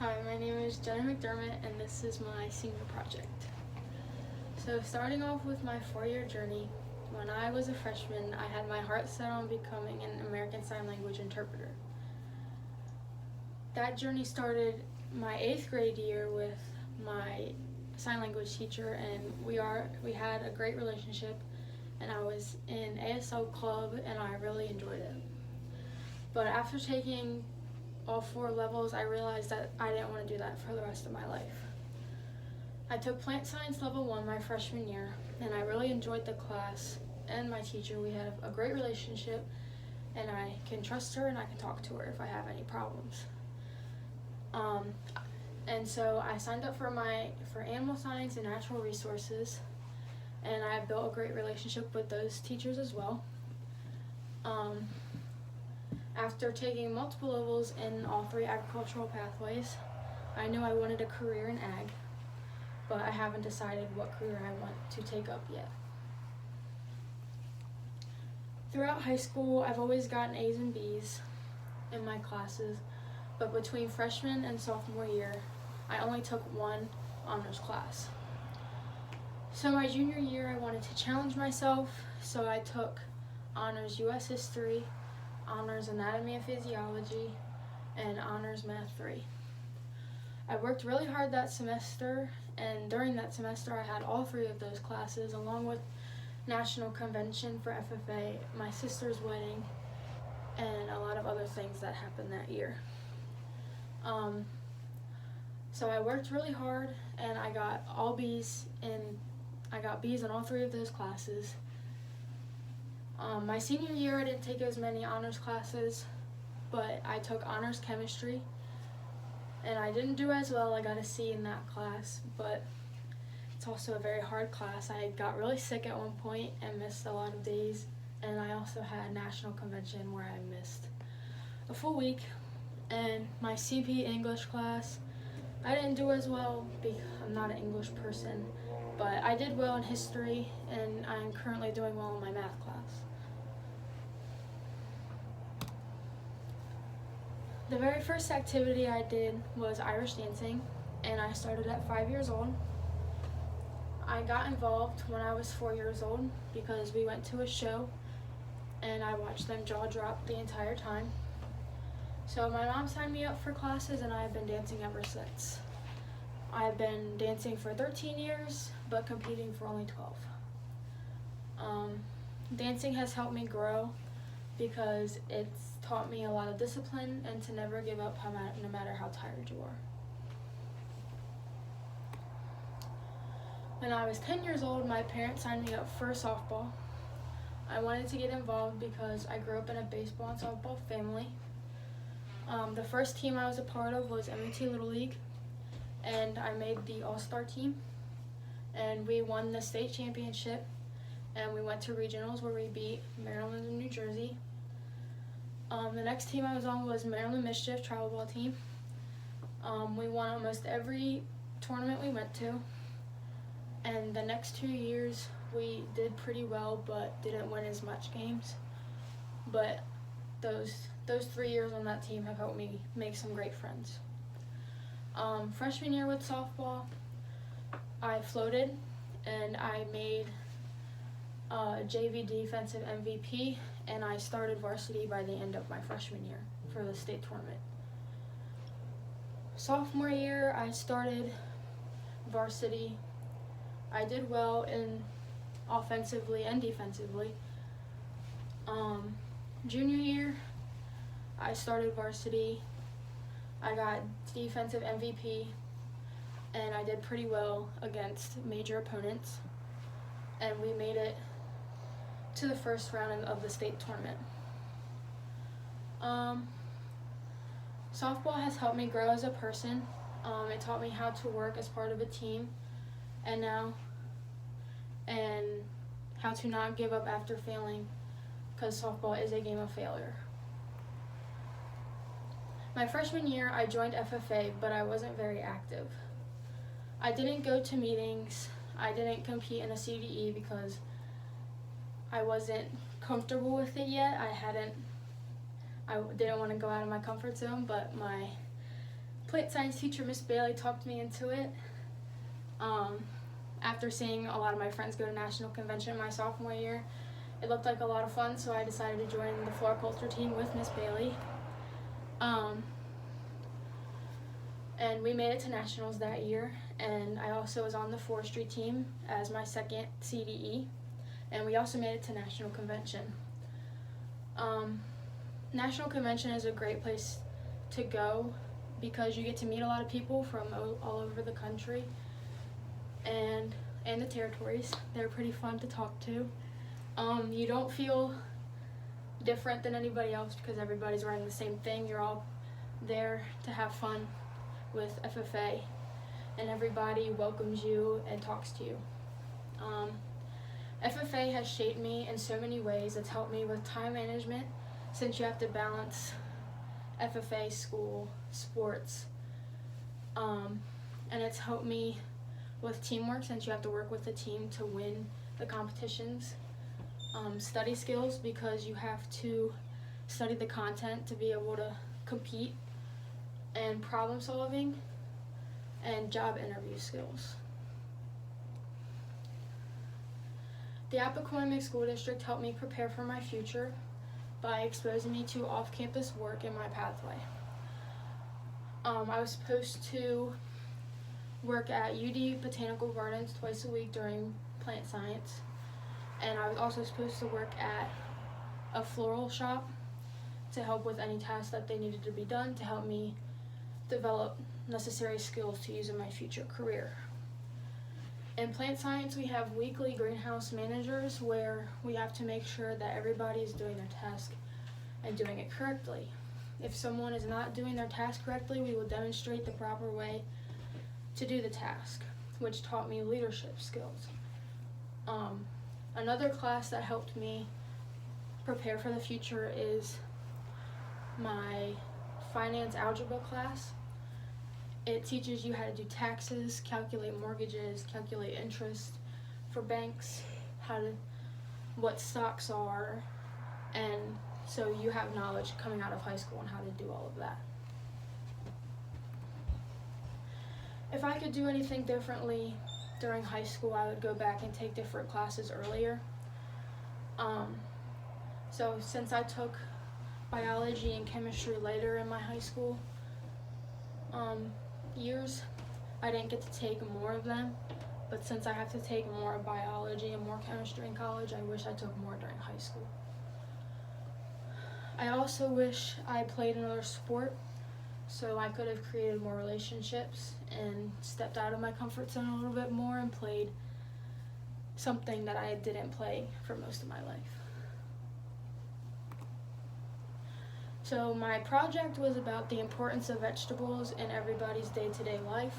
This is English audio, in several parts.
Hi, my name is Jenna McDermott, and this is my senior project. So starting off with my 4-year journey, when I was a freshman, I had my heart set on becoming an American Sign Language interpreter. That journey started my 8th grade year with my sign language teacher, and we had a great relationship, and I was in ASL club, and I really enjoyed it. But after taking all 4 levels, I realized that I didn't want to do that for the rest of my life. I took Plant Science Level 1 my freshman year, and I really enjoyed the class and my teacher. We had a great relationship, and I can trust her and I can talk to her if I have any problems. And so I signed up for animal science and natural resources, and I built a great relationship with those teachers as well. After taking multiple levels in all 3 agricultural pathways, I knew I wanted a career in ag, but I haven't decided what career I want to take up yet. Throughout high school, I've always gotten A's and B's in my classes, but between freshman and sophomore year, I only took 1 honors class. So my junior year, I wanted to challenge myself, so I took honors U.S. History, honors Anatomy and Physiology, and honors Math 3. I worked really hard that semester, and during that semester I had all 3 of those classes, along with National Convention for FFA, my sister's wedding, and a lot of other things that happened that year. So I worked really hard, and I got B's in all 3 of those classes. My senior year, I didn't take as many honors classes, but I took honors chemistry, and I didn't do as well. I got a C in that class, but it's also a very hard class. I got really sick at one point and missed a lot of days, and I also had National Convention where I missed a full week. And my CP English class, I didn't do as well because I'm not an English person, but I did well in history, and I'm currently doing well in my math class. The very first activity I did was Irish dancing, and I started at 5 years old. I got involved when I was 4 years old because we went to a show, and I watched them jaw drop the entire time. So my mom signed me up for classes, and I've been dancing ever since. I've been dancing for 13 years, but competing for only 12. Dancing has helped me grow because it's taught me a lot of discipline and to never give up no matter how tired you are. When I was 10 years old, my parents signed me up for softball. I wanted to get involved because I grew up in a baseball and softball family. The first team I was a part of was M&T Little League, and I made the all-star team, and we won the state championship, and we went to regionals where we beat Maryland and New Jersey. The next team I was on was Maryland Mischief travel ball team. We won almost every tournament we went to, and the next 2 years we did pretty well but didn't win as much games. But those 3 years on that team have helped me make some great friends. Freshman year with softball, I floated, and I made JV defensive MVP, and I started varsity by the end of my freshman year for the state tournament. Sophomore year, I started varsity. I did well in offensively and defensively. Junior year, I started varsity. I got defensive MVP, and I did pretty well against major opponents, and we made it to the first round of the state tournament. Softball has helped me grow as a person. It taught me how to work as part of a team, and how to not give up after failing, because softball is a game of failure. My freshman year, I joined FFA, but I wasn't very active. I didn't go to meetings. I didn't compete in a CDE because I wasn't comfortable with it yet. I didn't want to go out of my comfort zone, but my plant science teacher, Miss Bailey, talked me into it. After seeing a lot of my friends go to national convention my sophomore year, it looked like a lot of fun, so I decided to join the floriculture team with Miss Bailey. And we made it to nationals that year, and I also was on the forestry team as my second CDE, and we also made it to national convention. National convention is a great place to go because you get to meet a lot of people from all over the country and the territories. They're pretty fun to talk to. You don't feel different than anybody else because everybody's wearing the same thing. You're all there to have fun with FFA, and everybody welcomes you and talks to you. FFA has shaped me in so many ways. It's helped me with time management, since you have to balance FFA, school, sports, and it's helped me with teamwork, since you have to work with a team to win the competitions. Study skills, because you have to study the content to be able to compete, and problem solving, and job interview skills. The Appoquinimink School District helped me prepare for my future by exposing me to off-campus work in my pathway. I was supposed to work at UD Botanical Gardens twice a week during plant science, and I was also supposed to work at a floral shop to help with any tasks that they needed to be done to help me develop necessary skills to use in my future career. In plant science, we have weekly greenhouse managers where we have to make sure that everybody is doing their task and doing it correctly. If someone is not doing their task correctly, we will demonstrate the proper way to do the task, which taught me leadership skills. Another class that helped me prepare for the future is my finance algebra class. It teaches you how to do taxes, calculate mortgages, calculate interest for banks, what stocks are, and so you have knowledge coming out of high school on how to do all of that. If I could do anything differently during high school, I would go back and take different classes earlier. So since I took biology and chemistry later in my high school years, I didn't get to take more of them, but since I have to take more biology and more chemistry in college, I wish I took more during high school. I also wish I played another sport so I could have created more relationships and stepped out of my comfort zone a little bit more and played something that I didn't play for most of my life. So my project was about the importance of vegetables in everybody's day-to-day life.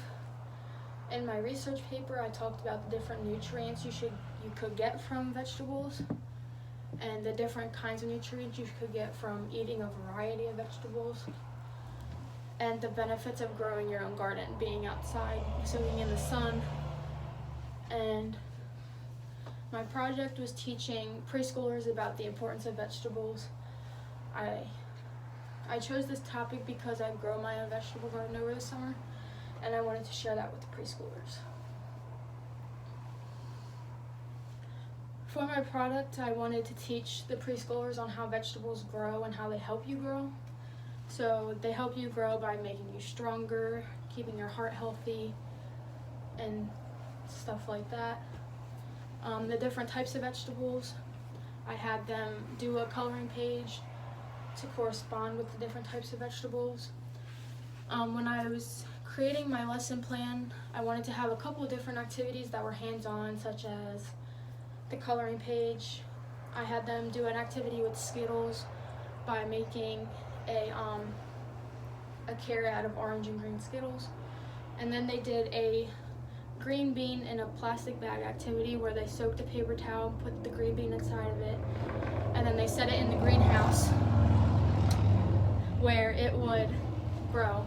In my research paper, I talked about the different nutrients you could get from vegetables and the different kinds of nutrients you could get from eating a variety of vegetables, and the benefits of growing your own garden, being outside, soaking in the sun. And my project was teaching preschoolers about the importance of vegetables. I chose this topic because I've grown my own vegetable garden over the summer, and I wanted to share that with the preschoolers. For my product, I wanted to teach the preschoolers on how vegetables grow and how they help you grow. So they help you grow by making you stronger, keeping your heart healthy, and stuff like that. The different types of vegetables, I had them do a coloring page to correspond with the different types of vegetables. When I was creating my lesson plan, I wanted to have a couple of different activities that were hands-on, such as the coloring page. I had them do an activity with Skittles by making a carrot out of orange and green Skittles. And then they did a green bean in a plastic bag activity where they soaked a paper towel, put the green bean inside of it, and then they set it in the greenhouse where it would grow.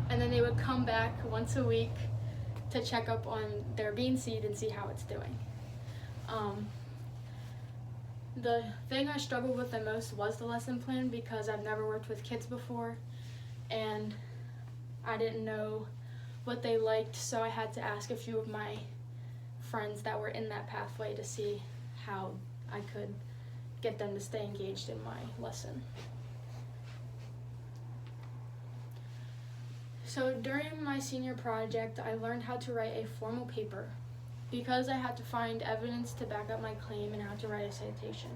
And then they would come back once a week to check up on their bean seed and see how it's doing. The thing I struggled with the most was the lesson plan because I've never worked with kids before, and I didn't know what they liked, so I had to ask a few of my friends that were in that pathway to see how I could get them to stay engaged in my lesson. So during my senior project, I learned how to write a formal paper because I had to find evidence to back up my claim and how to write a citation.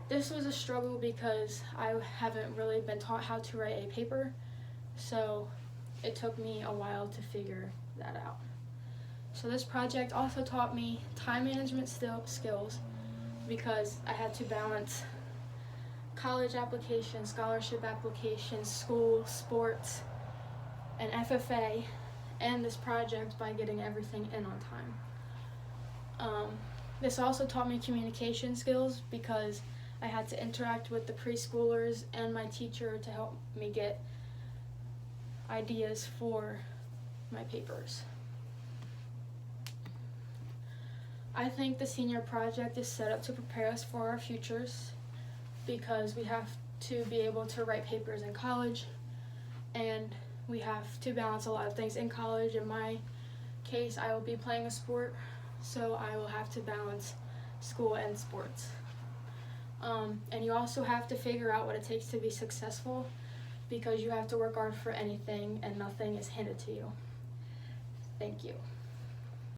This was a struggle because I haven't really been taught how to write a paper, so it took me a while to figure that out. So this project also taught me time management skills because I had to balance college applications, scholarship applications, school, sports, and FFA, and this project by getting everything in on time. This also taught me communication skills because I had to interact with the preschoolers and my teacher to help me get ideas for my papers. I think the senior project is set up to prepare us for our futures because we have to be able to write papers in college, and we have to balance a lot of things in college. In my case, I will be playing a sport, so I will have to balance school and sports. And you also have to figure out what it takes to be successful because you have to work hard for anything and nothing is handed to you. Thank you.